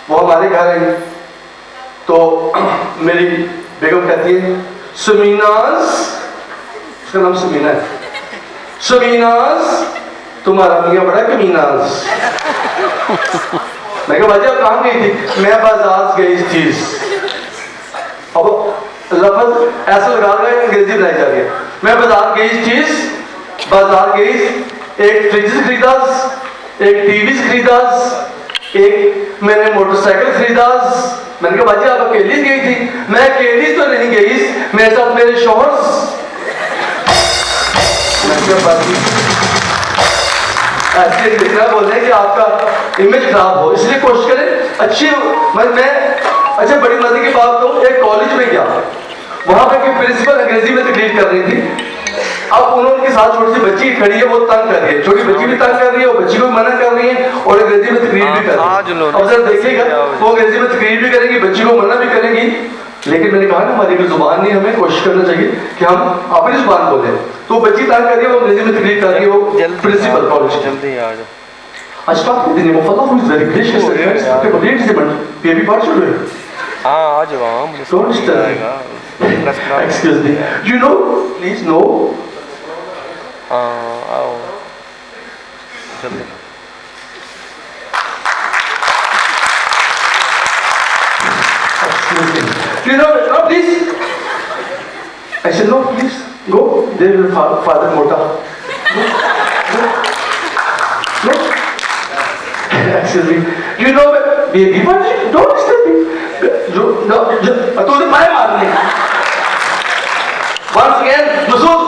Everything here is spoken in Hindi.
वो हमारे घर आई तो मेरी बेगम कहती है सुमीनाज, उसका नाम सुमीना है, सुमीनाज तुम्हारा मियाँ बड़ा कमीनाज। मैं कहा बाजी आप कहाँ गई थी? मैं बाजार गई थी। अब लफ्ज ऐसा लगा रहा है अंग्रेजी बनाई जा रही है। मैं बाजार गई थी, बाजार गई, एक फ्रिज खरीदा, एक टीवी खरीदा, एक मैंने मोटरसाइकिल खरीदा। मैंने कहा बाजी आप अकेली गई थी? मैं अकेली तो नहीं गई, मेरे साथ मेरे शौहर। मैंने कहा बाजी ऐसे लिखना बोल रहे हैं कि आपका इमेज खराब हो, इसलिए कोशिश करें अच्छी। मैं अच्छा बड़ी मजे की बात कहूँ, एक कॉलेज में गया, वहां पे प्रिंसिपल अंग्रेजी में तकरीर कर रही थी। अब उन्होंने साथ छोटी सी बच्ची खड़ी है, वो तंग कर रही है, छोटी बच्ची भी तंग कर रही है, वो बच्ची को भी मना कर रही है और अंग्रेजी में तकरीर भी कर रही है। अब सर देखिएगा वो अंग्रेजी में तकरीर भी करेंगी, बच्ची को मना भी करेंगी। लेकिन मैंने कहा ना हमारी कोई जुबान नहीं, हमें कोशिश करना चाहिए कि हम अपनी जुबान बोले। तो बच्ची तंग कर रही है, वो अंग्रेजी में तकरीर कर रही है, वो प्रिंसिपल कॉलेज जल्दी आ जाओ। I start with the name of Allah who is very gracious and merciful. Take a great statement. Baby, what's your name? हाँ आ जाओ। Don't disturb. Excuse me. You know, please no. हाँ आओ जल्दी। Excuse me. You know, no, please. I said no, please go. There is Father Mota. No. Excuse me. You know, baby, what? Don't disturb me. No, no. तो उसे मारे मारने। Once again, Masood.